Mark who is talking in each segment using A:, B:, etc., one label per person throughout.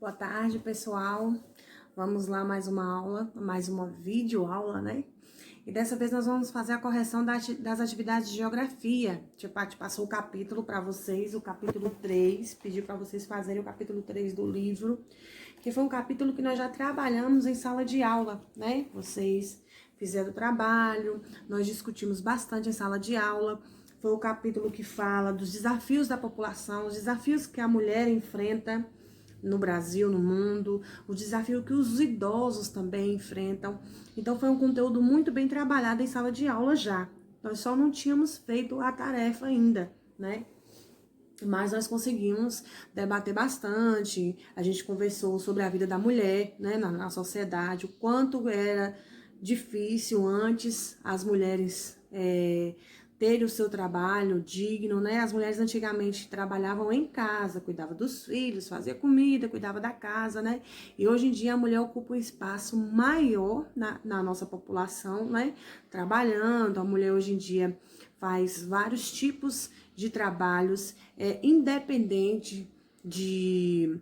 A: Boa tarde, pessoal. Vamos lá mais uma aula, mais uma videoaula, né? E dessa vez nós vamos fazer a correção das atividades de geografia. A gente passou o capítulo para vocês, o capítulo 3, pedi para vocês fazerem o capítulo 3 do livro, que foi um capítulo que nós já trabalhamos em sala de aula, né? Vocês fizeram o trabalho, nós discutimos bastante em sala de aula. Foi o capítulo que fala dos desafios da população, os desafios que a mulher enfrenta no Brasil, no mundo, o desafio que os idosos também enfrentam. Então foi um conteúdo muito bem trabalhado em sala de aula já. Nós só não tínhamos feito a tarefa ainda, né? Mas nós conseguimos debater bastante, a gente conversou sobre a vida da mulher, né, na sociedade, o quanto era difícil antes as mulheres terem o seu trabalho digno, né? As mulheres antigamente trabalhavam em casa, cuidavam dos filhos, fazia comida, cuidava da casa, né? E hoje em dia a mulher ocupa um espaço maior na nossa população, né? Trabalhando, a mulher hoje em dia faz vários tipos de trabalhos, independente de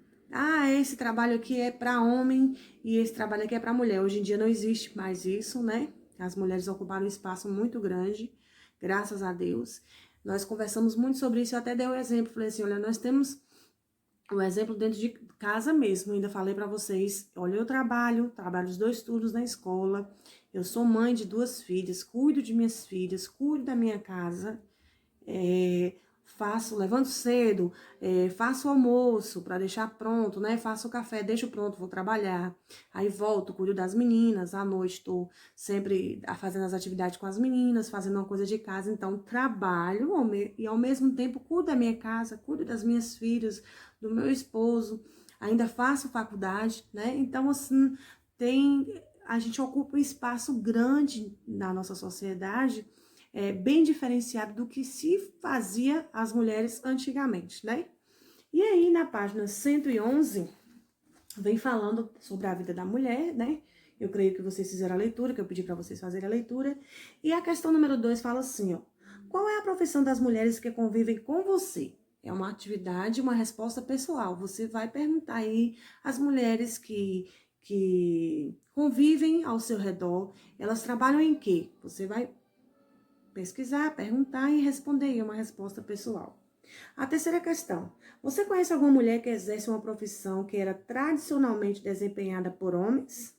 A: esse trabalho aqui é para homem e esse trabalho aqui é para mulher. Hoje em dia não existe mais isso, né? As mulheres ocuparam um espaço muito grande, graças a Deus. Nós conversamos muito sobre isso, eu até dei um exemplo, falei assim, olha, nós temos um exemplo dentro de casa mesmo, ainda falei para vocês, olha, eu trabalho os 2 turnos na escola, eu sou mãe de 2 filhas, cuido de minhas filhas, cuido da minha casa, levanto cedo, faço o almoço para deixar pronto, né? Faço o café, deixo pronto, vou trabalhar. Aí volto, cuido das meninas, à noite estou sempre fazendo as atividades com as meninas, fazendo uma coisa de casa. Então, trabalho e ao mesmo tempo cuido da minha casa, cuido das minhas filhas, do meu esposo. Ainda faço faculdade, né? Então, assim, a gente ocupa um espaço grande na nossa sociedade, bem diferenciado do que se fazia as mulheres antigamente, né? E aí, na página 111, vem falando sobre a vida da mulher, né? Eu creio que vocês fizeram a leitura, que eu pedi para vocês fazerem a leitura. E a questão número 2 fala assim, ó. Qual é a profissão das mulheres que convivem com você? É uma atividade, uma resposta pessoal. Você vai perguntar aí às mulheres que convivem ao seu redor, elas trabalham em quê? Você vai pesquisar, perguntar e responder aí uma resposta pessoal. A terceira questão. Você conhece alguma mulher que exerce uma profissão que era tradicionalmente desempenhada por homens?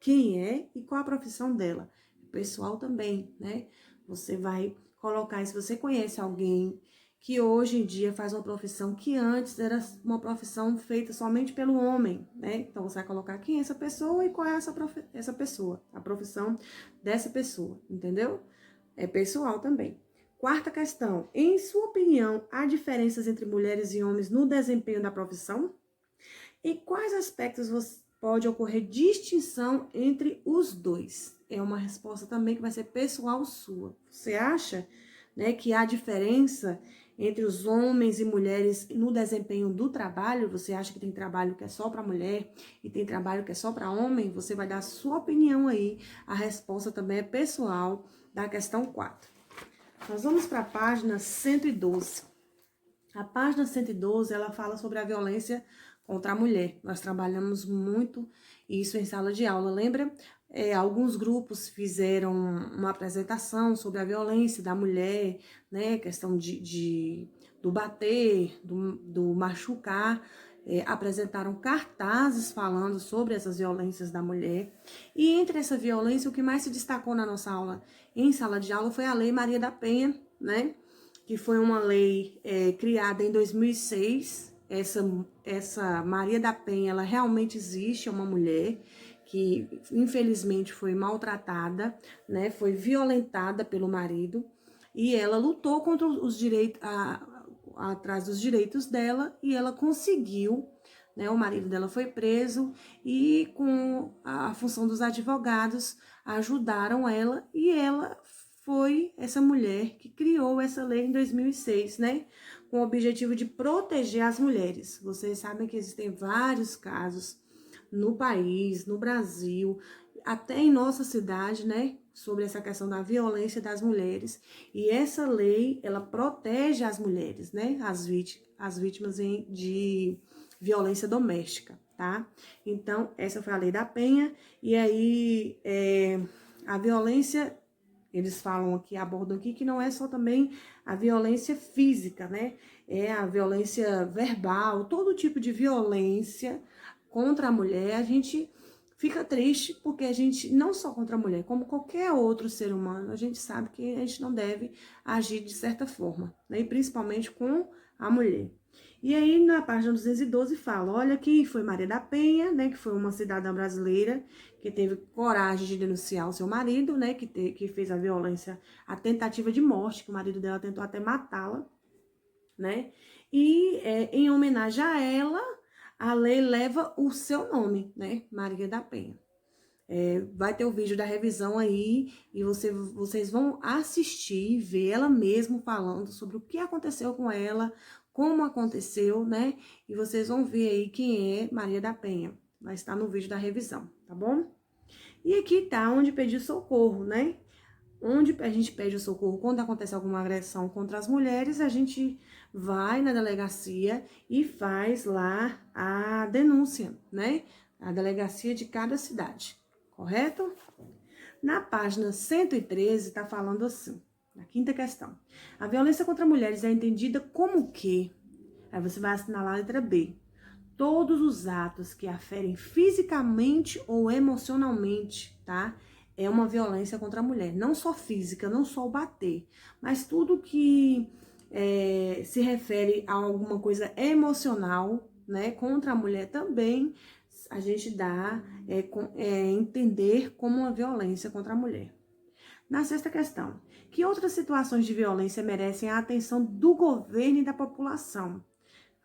A: Quem é e qual a profissão dela? Pessoal também, né? Você vai colocar, se você conhece alguém que hoje em dia faz uma profissão que antes era uma profissão feita somente pelo homem, né? Então você vai colocar quem é essa pessoa e qual é essa pessoa, a profissão dessa pessoa, entendeu? É pessoal também. Quarta questão. Em sua opinião, há diferenças entre mulheres e homens no desempenho da profissão? Em quais aspectos pode ocorrer distinção entre os dois? É uma resposta também que vai ser pessoal sua. Você acha, né, que há diferença entre os homens e mulheres no desempenho do trabalho? Você acha que tem trabalho que é só para mulher e tem trabalho que é só para homem? Você vai dar a sua opinião aí. A resposta também é pessoal da questão 4. Nós vamos para a página 112. A página 112, ela fala sobre a violência contra a mulher. Nós trabalhamos muito isso em sala de aula, lembra? Alguns grupos fizeram uma apresentação sobre a violência da mulher, né? Questão do bater, do machucar. Apresentaram cartazes falando sobre essas violências da mulher. E entre essa violência, o que mais se destacou na nossa aula, em sala de aula, foi a Lei Maria da Penha, né? Que foi uma lei criada em 2006. Essa Maria da Penha, ela realmente existe, é uma mulher que infelizmente foi maltratada, né? Foi violentada pelo marido e ela lutou contra os direitos, atrás dos direitos dela e ela conseguiu, né? O marido dela foi preso e com a função dos advogados ajudaram ela e ela foi essa mulher que criou essa lei em 2006, né? Com o objetivo de proteger as mulheres. Vocês sabem que existem vários casos no país, no Brasil, até em nossa cidade, né? Sobre essa questão da violência das mulheres. E essa lei, ela protege as mulheres, né? As vítimas de violência doméstica. tá? Então, essa foi a Lei da Penha, e aí a violência, eles falam aqui, abordam aqui, que não é só também a violência física, né? É a violência verbal, todo tipo de violência contra a mulher, a gente fica triste, porque a gente, não só contra a mulher, como qualquer outro ser humano, a gente sabe que a gente não deve agir de certa forma, né? E principalmente com a mulher. E aí, na página 212 fala, olha que foi Maria da Penha, né, que foi uma cidadã brasileira que teve coragem de denunciar o seu marido, né, que fez a violência, a tentativa de morte, que o marido dela tentou até matá-la, né, e em homenagem a ela, a lei leva o seu nome, né, Maria da Penha. Vai ter o vídeo da revisão aí e vocês vão assistir e ver ela mesmo falando sobre o que aconteceu com ela, como aconteceu, né? E vocês vão ver aí quem é Maria da Penha. Vai estar no vídeo da revisão, tá bom? E aqui tá onde pedir socorro, né? Onde a gente pede o socorro quando acontece alguma agressão contra as mulheres, a gente vai na delegacia e faz lá a denúncia, né? A delegacia de cada cidade, correto? Na página 113 está falando assim, na quinta questão. A violência contra mulheres é entendida como que? Aí você vai assinalar a letra B. Todos os atos que aferem fisicamente ou emocionalmente, tá? É uma violência contra a mulher. Não só física, não só o bater, mas tudo que se refere a alguma coisa emocional, né? Contra a mulher também, a gente dá entender como uma violência contra a mulher. Na sexta questão, que outras situações de violência merecem a atenção do governo e da população?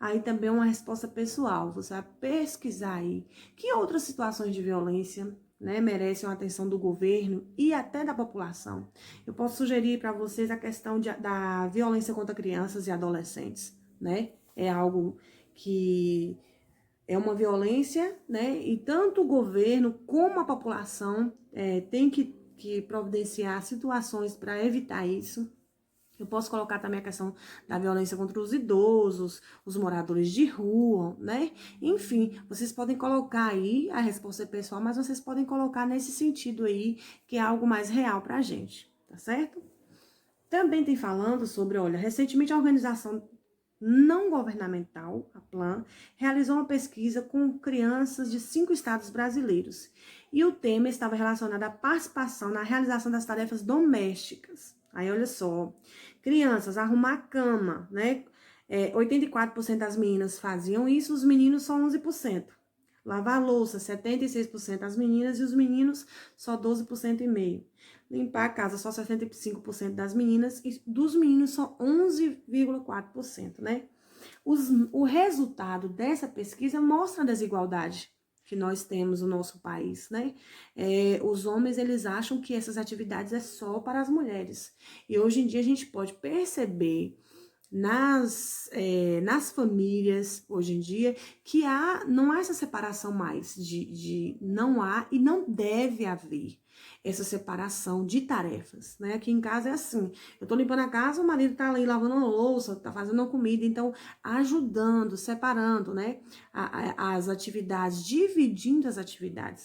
A: Aí também uma resposta pessoal, você vai pesquisar aí que outras situações de violência, né, merecem a atenção do governo e até da população. Eu posso sugerir para vocês a questão da violência contra crianças e adolescentes, né? É algo que é uma violência, né? E tanto o governo como a população tem que providenciar situações para evitar isso. Eu posso colocar também a questão da violência contra os idosos, os moradores de rua, né? Enfim, vocês podem colocar aí, a resposta é pessoal, mas vocês podem colocar nesse sentido aí, que é algo mais real pra gente, tá certo? Também tem falando sobre, olha, recentemente a organização não governamental, a Plan, realizou uma pesquisa com crianças de 5 estados brasileiros. E o tema estava relacionado à participação na realização das tarefas domésticas. Aí, olha só, crianças, arrumar a cama, né? 84% das meninas faziam isso, os meninos só 11%. Lavar a louça, 76% das meninas e os meninos só 12,5%. Limpar a casa, só 65% das meninas e dos meninos só 11,4%, né? O resultado dessa pesquisa mostra a desigualdade que nós temos no nosso país, né? Os homens, eles acham que essas atividades é só para as mulheres. E hoje em dia a gente pode perceber nas famílias, hoje em dia, que não há essa separação mais, não há e não deve haver essa separação de tarefas, né? Aqui em casa é assim, eu tô limpando a casa, o marido tá ali lavando a louça, tá fazendo a comida, então ajudando, separando, né? As atividades, dividindo as atividades.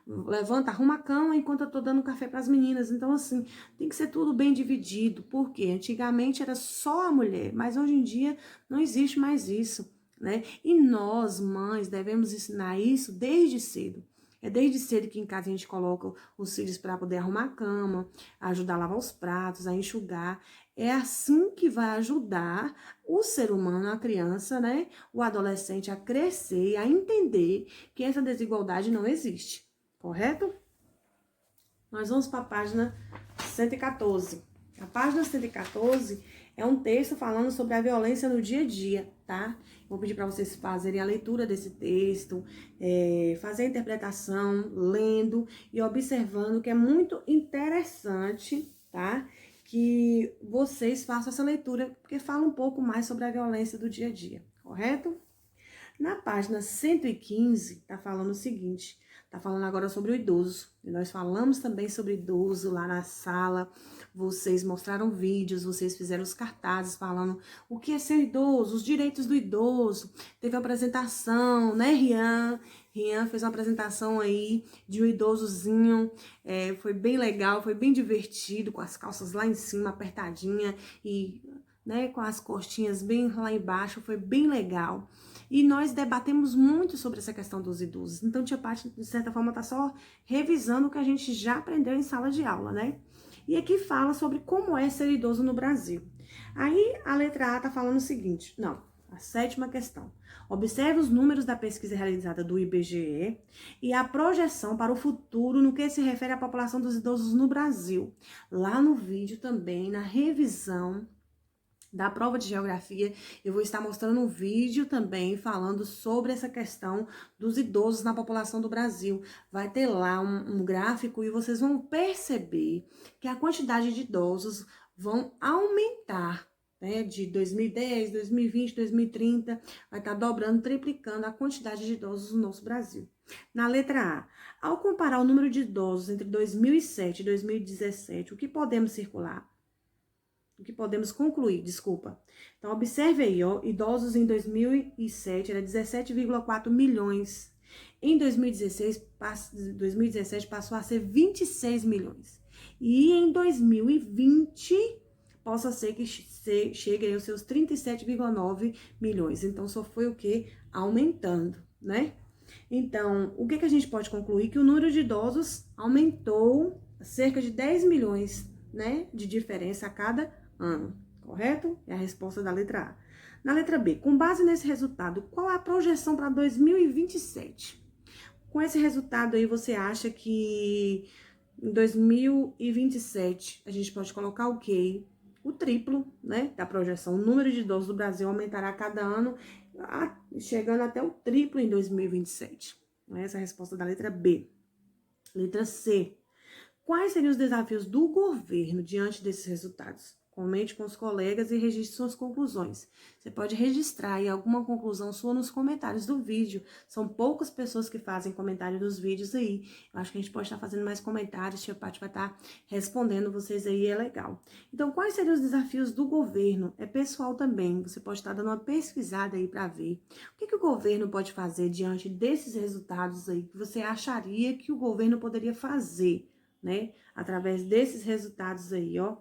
A: Levanta, arruma a cama enquanto eu tô dando café para as meninas. Então, assim, tem que ser tudo bem dividido, porque antigamente era só a mulher, mas hoje em dia não existe mais isso, né? E nós, mães, devemos ensinar isso desde cedo. É desde cedo que em casa a gente coloca os filhos para poder arrumar a cama, ajudar a lavar os pratos, a enxugar. É assim que vai ajudar o ser humano, a criança, né? O adolescente a crescer e a entender que essa desigualdade não existe, correto? Nós vamos para a página 114. A página 114 é um texto falando sobre a violência no dia a dia, tá? Vou pedir para vocês fazerem a leitura desse texto, fazer a interpretação, lendo e observando, que é muito interessante, tá? Que vocês façam essa leitura, porque fala um pouco mais sobre a violência do dia a dia, correto? Na página 115, tá falando o seguinte, tá falando agora sobre o idoso. E nós falamos também sobre idoso lá na sala. Vocês mostraram vídeos, vocês fizeram os cartazes falando o que é ser idoso, os direitos do idoso. Teve uma apresentação, né, Rian? Rian fez uma apresentação aí de um idosozinho. Foi bem legal, foi bem divertido, com as calças lá em cima, apertadinha e, né, com as costinhas bem lá embaixo. Foi bem legal. E nós debatemos muito sobre essa questão dos idosos. Então, tia Paty, de certa forma, tá só revisando o que a gente já aprendeu em sala de aula, né? E aqui fala sobre como é ser idoso no Brasil. Aí, a letra A tá falando o seguinte, não, a 7ª questão. Observe os números da pesquisa realizada do IBGE e a projeção para o futuro no que se refere à população dos idosos no Brasil. Lá no vídeo também, na revisão da prova de geografia, eu vou estar mostrando um vídeo também falando sobre essa questão dos idosos na população do Brasil. Vai ter lá um gráfico e vocês vão perceber que a quantidade de idosos vão aumentar, né? De 2010, 2020, 2030, vai estar dobrando, triplicando a quantidade de idosos no nosso Brasil. Na letra A, ao comparar o número de idosos entre 2007 e 2017, o que podemos circular? O que podemos concluir, desculpa. Então, observe aí, ó, idosos em 2007 era 17,4 milhões. Em 2017 passou a ser 26 milhões. E em 2020, possa ser que chegue aos seus 37,9 milhões. Então, só foi o que? Aumentando, né? Então, o que a gente pode concluir? Que o número de idosos aumentou cerca de 10 milhões, né, de diferença a cada ano, correto? É a resposta da letra A. Na letra B, com base nesse resultado, qual é a projeção para 2027? Com esse resultado aí, você acha que em 2027 a gente pode colocar o quê? O triplo, né, da projeção. O número de idosos do Brasil aumentará a cada ano, chegando até o triplo em 2027. Essa é a resposta da letra B. Letra C. Quais seriam os desafios do governo diante desses resultados? Comente com os colegas e registre suas conclusões. Você pode registrar aí alguma conclusão sua nos comentários do vídeo. São poucas pessoas que fazem comentário dos vídeos aí. Eu acho que a gente pode estar fazendo mais comentários. Tia Paty vai estar respondendo vocês aí, é legal. Então, quais seriam os desafios do governo? É pessoal também. Você pode estar dando uma pesquisada aí para ver. O que o governo pode fazer diante desses resultados aí que você acharia que o governo poderia fazer, né? Através desses resultados aí, ó.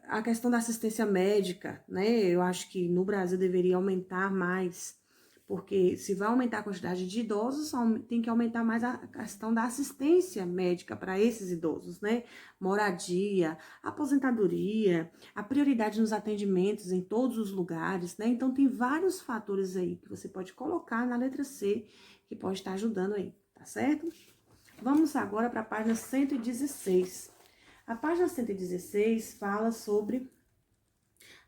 A: A questão da assistência médica, né? Eu acho que no Brasil deveria aumentar mais, porque se vai aumentar a quantidade de idosos, tem que aumentar mais a questão da assistência médica para esses idosos, né? Moradia, aposentadoria, a prioridade nos atendimentos em todos os lugares, né? Então tem vários fatores aí que você pode colocar na letra C, que pode estar ajudando aí, tá certo? Vamos agora para a página 116. A página 116 fala sobre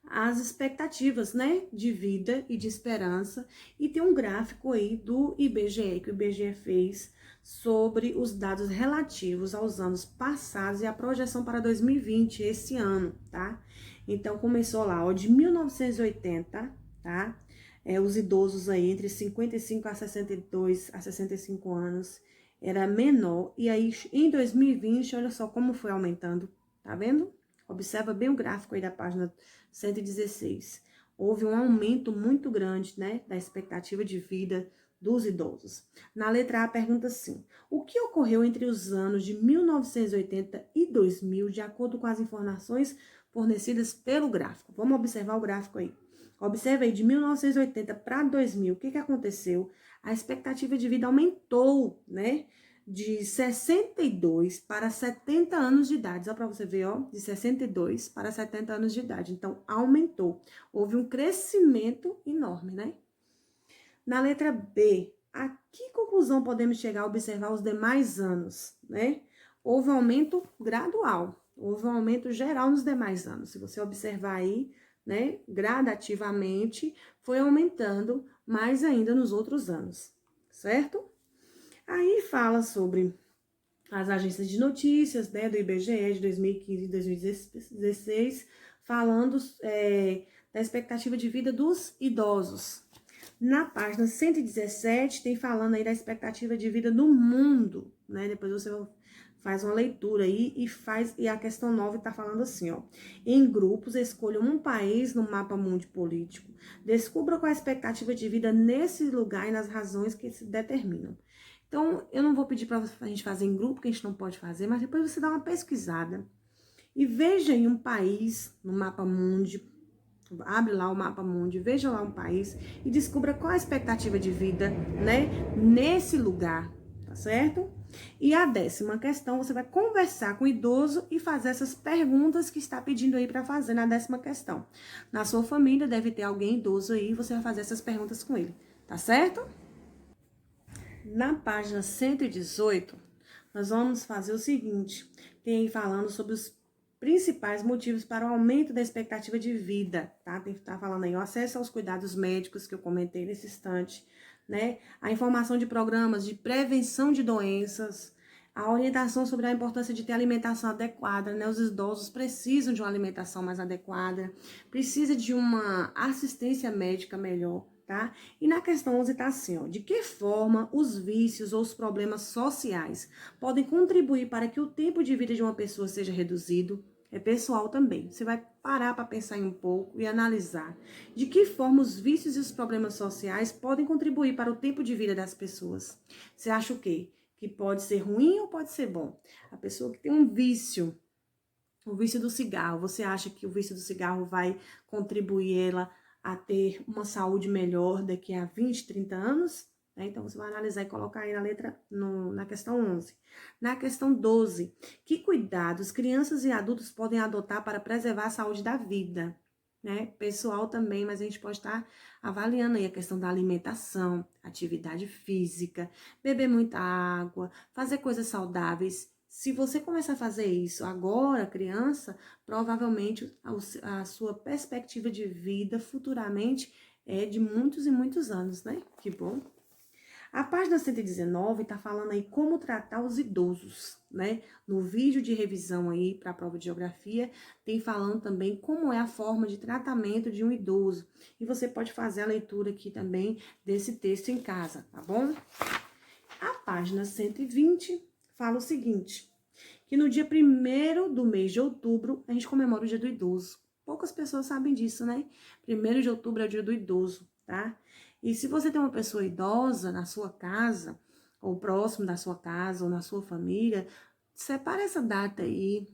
A: as expectativas, né, de vida e de esperança, e tem um gráfico aí do IBGE, que o IBGE fez sobre os dados relativos aos anos passados e a projeção para 2020, esse ano, tá? Então, começou lá, ó, de 1980, tá? Os idosos aí entre 55 a 62 a 65 anos, era menor, e aí em 2020, olha só como foi aumentando, tá vendo? Observa bem o gráfico aí da página 116. Houve um aumento muito grande, né, da expectativa de vida dos idosos. Na letra A, pergunta assim: o que ocorreu entre os anos de 1980 e 2000, de acordo com as informações fornecidas pelo gráfico? Vamos observar o gráfico aí. Observa aí, de 1980 para 2000, o que aconteceu? A expectativa de vida aumentou, né? De 62 para 70 anos de idade. Só para você ver, ó, de 62 para 70 anos de idade. Então, aumentou. Houve um crescimento enorme, né? Na letra B, a que conclusão podemos chegar a observar os demais anos, né? Houve um aumento gradual. Houve um aumento geral nos demais anos. Se você observar aí, né, gradativamente, foi aumentando mais ainda nos outros anos, certo? Aí fala sobre as agências de notícias, né, do IBGE de 2015 e 2016, falando da expectativa de vida dos idosos. Na página 117, tem falando aí da expectativa de vida do mundo, né? Depois você faz uma leitura aí e a questão 9 tá falando assim, ó. Em grupos, escolha um país no mapa mundi político. Descubra qual é a expectativa de vida nesse lugar e nas razões que se determinam. Então, eu não vou pedir para a gente fazer em grupo, que a gente não pode fazer, mas depois você dá uma pesquisada e veja em um país no mapa mundi. Abre lá o mapa mundi, veja lá um país e descubra qual a expectativa de vida, né, nesse lugar, tá certo? E a 10ª questão, você vai conversar com o idoso e fazer essas perguntas que está pedindo aí para fazer na 10ª questão. Na sua família deve ter alguém idoso aí, você vai fazer essas perguntas com ele, tá certo? Na página 118, nós vamos fazer o seguinte, tem aí falando sobre os principais motivos para o aumento da expectativa de vida, tá? Tem que estar falando aí o acesso aos cuidados médicos, que eu comentei nesse instante, né? A informação de programas de prevenção de doenças, a orientação sobre a importância de ter alimentação adequada, né? Os idosos precisam de uma alimentação mais adequada, precisa de uma assistência médica melhor, tá? E na questão 11 tá assim, ó, de que forma os vícios ou os problemas sociais podem contribuir para que o tempo de vida de uma pessoa seja reduzido? É pessoal também. Você vai parar para pensar em um pouco e analisar de que forma os vícios e os problemas sociais podem contribuir para o tempo de vida das pessoas. Você acha o quê? Que pode ser ruim ou pode ser bom? A pessoa que tem um vício, o vício do cigarro, você acha que o vício do cigarro vai contribuir ela a ter uma saúde melhor daqui a 20, 30 anos? Então, você vai analisar e colocar aí na questão 11. Na questão 12, que cuidados crianças e adultos podem adotar para preservar a saúde da vida? Né? Pessoal também, mas a gente pode estar avaliando aí a questão da alimentação, atividade física, beber muita água, fazer coisas saudáveis. Se você começar a fazer isso agora, criança, provavelmente a sua perspectiva de vida futuramente é de muitos e muitos anos, né? Que bom. A página 119 está falando aí como tratar os idosos, né? No vídeo de revisão aí para a prova de geografia, tem falando também como é a forma de tratamento de um idoso. E você pode fazer a leitura aqui também desse texto em casa, tá bom? A página 120 fala o seguinte, que no dia 1º do mês de outubro, a gente comemora o Dia do Idoso. Poucas pessoas sabem disso, né? 1º de outubro é o Dia do Idoso, tá? E se você tem uma pessoa idosa na sua casa, ou próximo da sua casa, ou na sua família, separe essa data aí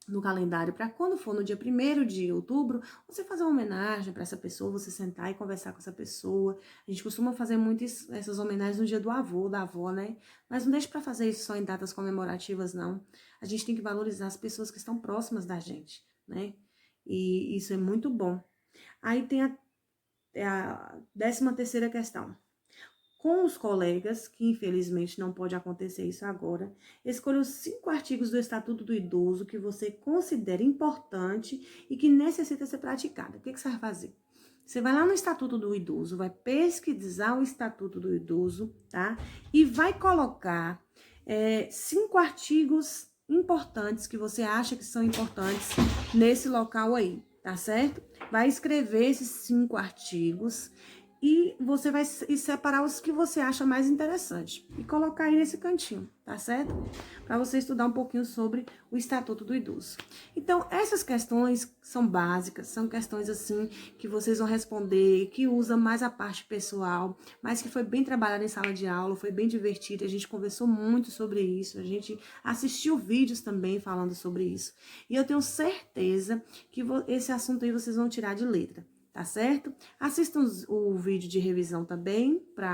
A: no calendário para quando for no dia 1º de outubro, você fazer uma homenagem para essa pessoa, você sentar e conversar com essa pessoa. A gente costuma fazer muito essas homenagens no dia do avô, da avó, né? Mas não deixe para fazer isso só em datas comemorativas, não. A gente tem que valorizar as pessoas que estão próximas da gente, né? E isso é muito bom. Aí tem a 13ª questão. Com os colegas, que infelizmente não pode acontecer isso agora, escolha os 5 artigos do Estatuto do Idoso que você considera importante e que necessita ser praticado. O que você vai fazer? Você vai lá no Estatuto do Idoso, vai pesquisar o Estatuto do Idoso, tá? E vai colocar 5 artigos importantes que você acha que são importantes nesse local aí, tá certo? Vai escrever esses 5 artigos e você vai separar os que você acha mais interessante e colocar aí nesse cantinho, tá certo? Para você estudar um pouquinho sobre o Estatuto do Idoso. Então, essas questões são básicas, são questões assim que vocês vão responder, que usa mais a parte pessoal, mas que foi bem trabalhada em sala de aula, foi bem divertida, a gente conversou muito sobre isso, a gente assistiu vídeos também falando sobre isso. E eu tenho certeza que esse assunto aí vocês vão tirar de letra. Tá certo? Assistam o vídeo de revisão também, para